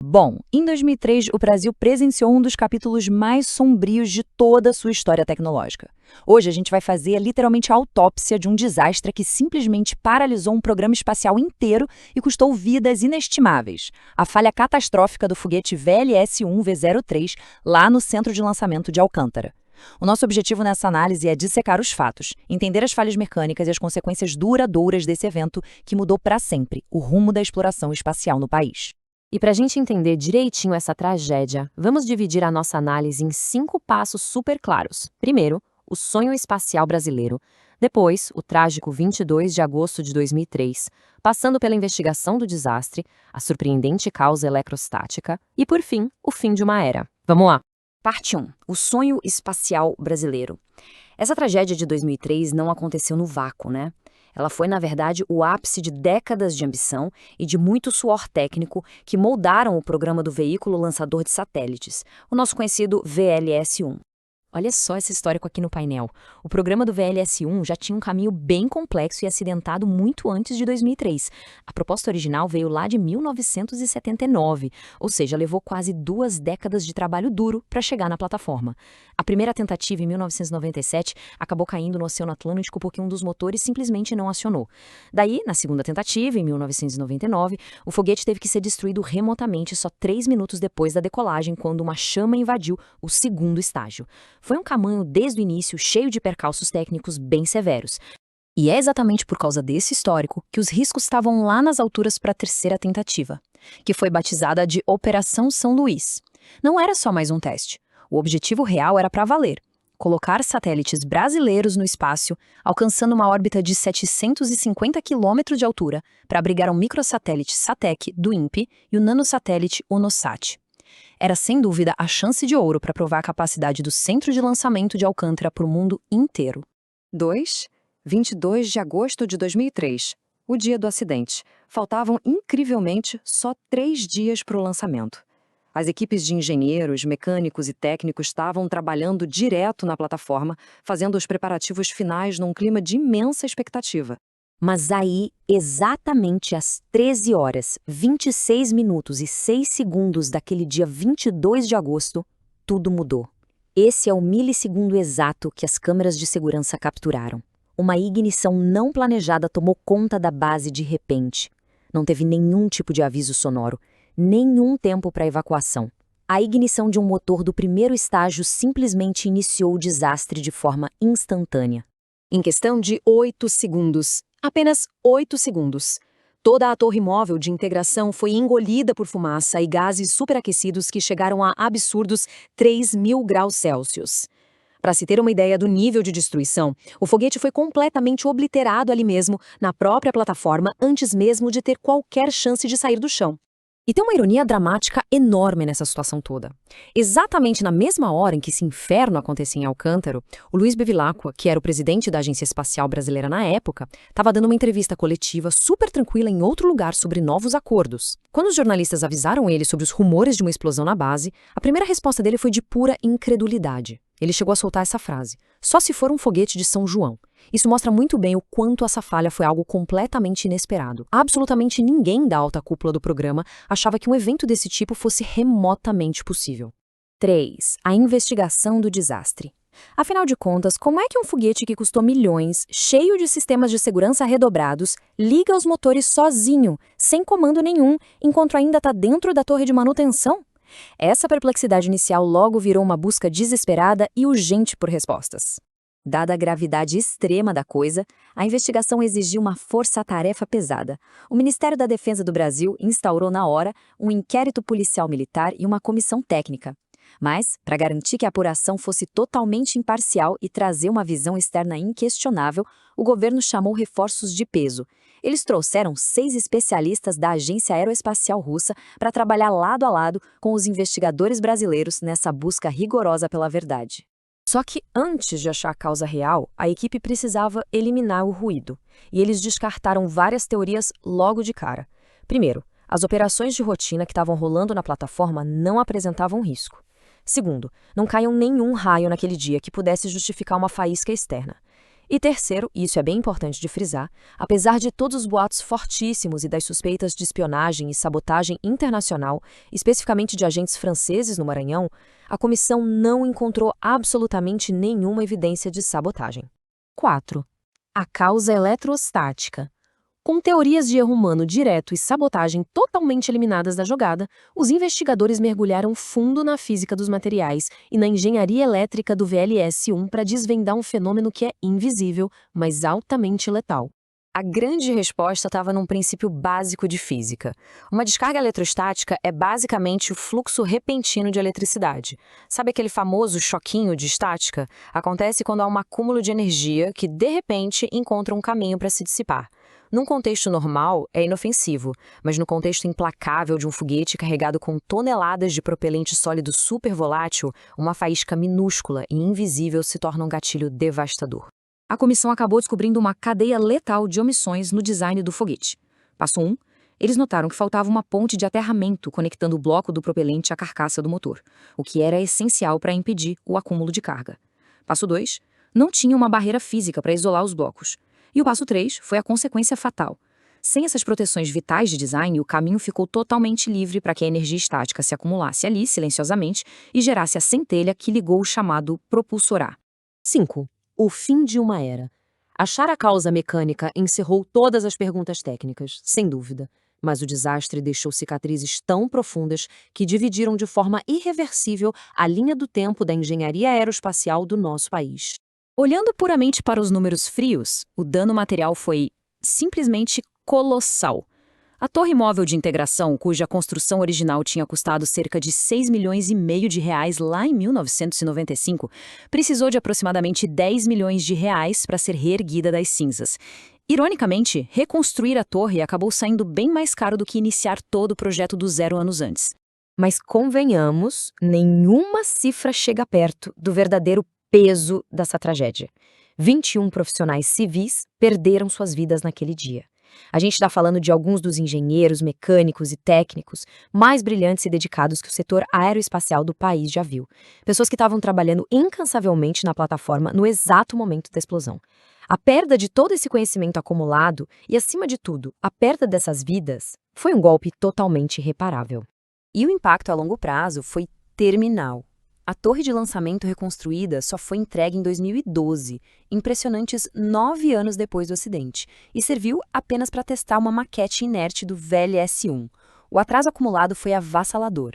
Bom, em 2003, o Brasil presenciou um dos capítulos mais sombrios de toda a sua história tecnológica. Hoje, a gente vai fazer literalmente a autópsia de um desastre que simplesmente paralisou um programa espacial inteiro e custou vidas inestimáveis. A falha catastrófica do foguete VLS-1V03, lá no centro de lançamento de Alcântara. O nosso objetivo nessa análise é dissecar os fatos, entender as falhas mecânicas e as consequências duradouras desse evento que mudou para sempre o rumo da exploração espacial no país. E para a gente entender direitinho essa tragédia, vamos dividir a nossa análise em 5 passos super claros. Primeiro, o sonho espacial brasileiro. Depois, o trágico 22 de agosto de 2003, passando pela investigação do desastre, a surpreendente causa eletrostática e, por fim, o fim de uma era. Vamos lá! Parte 1. O sonho espacial brasileiro. Essa tragédia de 2003 não aconteceu no vácuo, né? Ela foi, na verdade, o ápice de décadas de ambição e de muito suor técnico que moldaram o programa do veículo lançador de satélites, o nosso conhecido VLS-1. Olha só esse histórico aqui no painel. O programa do VLS-1 já tinha um caminho bem complexo e acidentado muito antes de 2003. A proposta original veio lá de 1979, ou seja, levou quase 2 décadas de trabalho duro para chegar na plataforma. A primeira tentativa, em 1997, acabou caindo no Oceano Atlântico porque um dos motores simplesmente não acionou. Daí, na segunda tentativa, em 1999, o foguete teve que ser destruído remotamente só 3 minutos depois da decolagem, quando uma chama invadiu o segundo estágio. Foi um caminho desde o início cheio de percalços técnicos bem severos. E é exatamente por causa desse histórico que os riscos estavam lá nas alturas para a terceira tentativa, que foi batizada de Operação São Luís. Não era só mais um teste. O objetivo real era para valer: colocar satélites brasileiros no espaço, alcançando uma órbita de 750 km de altura para abrigar o microsatélite SATEC do INPE e o nanosatélite ONOSAT. Era, sem dúvida, a chance de ouro para provar a capacidade do centro de lançamento de Alcântara para o mundo inteiro. 2. 22 de agosto de 2003, o dia do acidente. Faltavam, incrivelmente, só 3 dias para o lançamento. As equipes de engenheiros, mecânicos e técnicos estavam trabalhando direto na plataforma, fazendo os preparativos finais num clima de imensa expectativa. Mas aí, exatamente às 13 horas, 26 minutos e 6 segundos daquele dia 22 de agosto, tudo mudou. Esse é o milissegundo exato que as câmeras de segurança capturaram. Uma ignição não planejada tomou conta da base de repente. Não teve nenhum tipo de aviso sonoro, nenhum tempo para evacuação. A ignição de um motor do primeiro estágio simplesmente iniciou o desastre de forma instantânea. Em questão de 8 segundos, apenas 8 segundos, toda a torre móvel de integração foi engolida por fumaça e gases superaquecidos que chegaram a absurdos 3.000 graus Celsius. Para se ter uma ideia do nível de destruição, o foguete foi completamente obliterado ali mesmo, na própria plataforma, antes mesmo de ter qualquer chance de sair do chão. E tem uma ironia dramática enorme nessa situação toda. Exatamente na mesma hora em que esse inferno acontecia em Alcântara, o Luiz Bevilacqua, que era o presidente da Agência Espacial Brasileira na época, estava dando uma entrevista coletiva super tranquila em outro lugar sobre novos acordos. Quando os jornalistas avisaram ele sobre os rumores de uma explosão na base, a primeira resposta dele foi de pura incredulidade. Ele chegou a soltar essa frase: "Só se for um foguete de São João". Isso mostra muito bem o quanto essa falha foi algo completamente inesperado. Absolutamente ninguém da alta cúpula do programa achava que um evento desse tipo fosse remotamente possível. 3. A investigação do desastre. Afinal de contas, como é que um foguete que custou milhões, cheio de sistemas de segurança redobrados, liga os motores sozinho, sem comando nenhum, enquanto ainda está dentro da torre de manutenção? Essa perplexidade inicial logo virou uma busca desesperada e urgente por respostas. Dada a gravidade extrema da coisa, a investigação exigiu uma força-tarefa pesada. O Ministério da Defesa do Brasil instaurou na hora um inquérito policial militar e uma comissão técnica. Mas, para garantir que a apuração fosse totalmente imparcial e trazer uma visão externa inquestionável, o governo chamou reforços de peso. Eles trouxeram 6 especialistas da Agência Aeroespacial Russa para trabalhar lado a lado com os investigadores brasileiros nessa busca rigorosa pela verdade. Só que antes de achar a causa real, a equipe precisava eliminar o ruído, e eles descartaram várias teorias logo de cara. Primeiro, as operações de rotina que estavam rolando na plataforma não apresentavam risco. Segundo, não caiu nenhum raio naquele dia que pudesse justificar uma faísca externa. E terceiro, e isso é bem importante de frisar, apesar de todos os boatos fortíssimos e das suspeitas de espionagem e sabotagem internacional, especificamente de agentes franceses no Maranhão, a comissão não encontrou absolutamente nenhuma evidência de sabotagem. 4. A causa eletrostática. Com teorias de erro humano direto e sabotagem totalmente eliminadas da jogada, os investigadores mergulharam fundo na física dos materiais e na engenharia elétrica do VLS-1 para desvendar um fenômeno que é invisível, mas altamente letal. A grande resposta estava num princípio básico de física. Uma descarga eletrostática é basicamente o fluxo repentino de eletricidade. Sabe aquele famoso choquinho de estática? Acontece quando há um acúmulo de energia que, de repente, encontra um caminho para se dissipar. Num contexto normal, é inofensivo, mas no contexto implacável de um foguete carregado com toneladas de propelente sólido super volátil, uma faísca minúscula e invisível se torna um gatilho devastador. A comissão acabou descobrindo uma cadeia letal de omissões no design do foguete. Passo 1. Eles notaram que faltava uma ponte de aterramento conectando o bloco do propelente à carcaça do motor, o que era essencial para impedir o acúmulo de carga. Passo 2. Não tinha uma barreira física para isolar os blocos. E o passo 3 foi a consequência fatal. Sem essas proteções vitais de design, o caminho ficou totalmente livre para que a energia estática se acumulasse ali silenciosamente e gerasse a centelha que ligou o chamado propulsor A. 5. O fim de uma era. Achar a causa mecânica encerrou todas as perguntas técnicas, sem dúvida, mas o desastre deixou cicatrizes tão profundas que dividiram de forma irreversível a linha do tempo da engenharia aeroespacial do nosso país. Olhando puramente para os números frios, o dano material foi simplesmente colossal. A torre móvel de integração, cuja construção original tinha custado cerca de 6,5 milhões de reais lá em 1995, precisou de aproximadamente 10 milhões de reais para ser reerguida das cinzas. Ironicamente, reconstruir a torre acabou saindo bem mais caro do que iniciar todo o projeto do zero anos antes. Mas convenhamos, nenhuma cifra chega perto do verdadeiro peso dessa tragédia. 21 profissionais civis perderam suas vidas naquele dia. A gente está falando de alguns dos engenheiros, mecânicos e técnicos mais brilhantes e dedicados que o setor aeroespacial do país já viu. Pessoas que estavam trabalhando incansavelmente na plataforma no exato momento da explosão. A perda de todo esse conhecimento acumulado e, acima de tudo, a perda dessas vidas foi um golpe totalmente irreparável. E o impacto a longo prazo foi terminal. A torre de lançamento reconstruída só foi entregue em 2012, impressionantes 9 anos depois do acidente, e serviu apenas para testar uma maquete inerte do VLS-1. O atraso acumulado foi avassalador.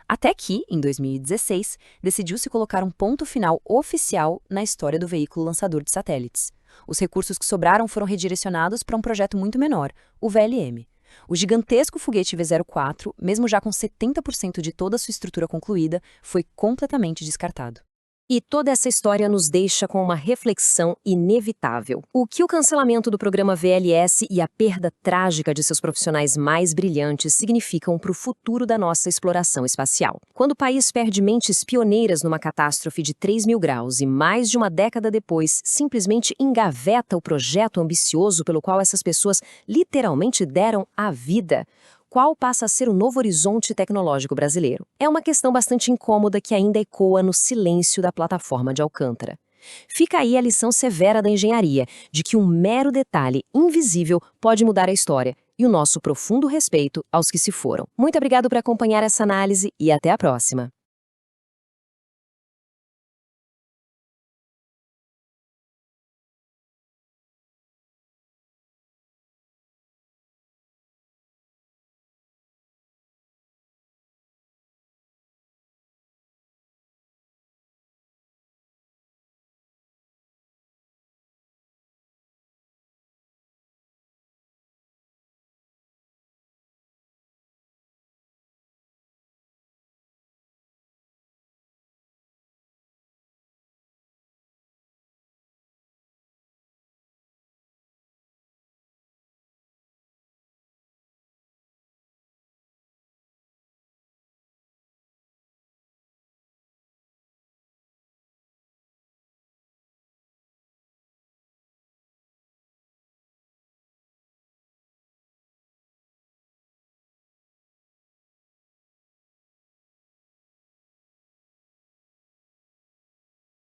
Até que, em 2016, decidiu-se colocar um ponto final oficial na história do veículo lançador de satélites. Os recursos que sobraram foram redirecionados para um projeto muito menor, o VLM. O gigantesco foguete V-04, mesmo já com 70% de toda a sua estrutura concluída, foi completamente descartado. E toda essa história nos deixa com uma reflexão inevitável. O que o cancelamento do programa VLS e a perda trágica de seus profissionais mais brilhantes significam para o futuro da nossa exploração espacial? Quando o país perde mentes pioneiras numa catástrofe de 3.000 graus e mais de uma década depois simplesmente engaveta o projeto ambicioso pelo qual essas pessoas literalmente deram a vida, qual passa a ser o novo horizonte tecnológico brasileiro? É uma questão bastante incômoda que ainda ecoa no silêncio da plataforma de Alcântara. Fica aí a lição severa da engenharia, de que um mero detalhe invisível pode mudar a história, e o nosso profundo respeito aos que se foram. Muito obrigado por acompanhar essa análise e até a próxima.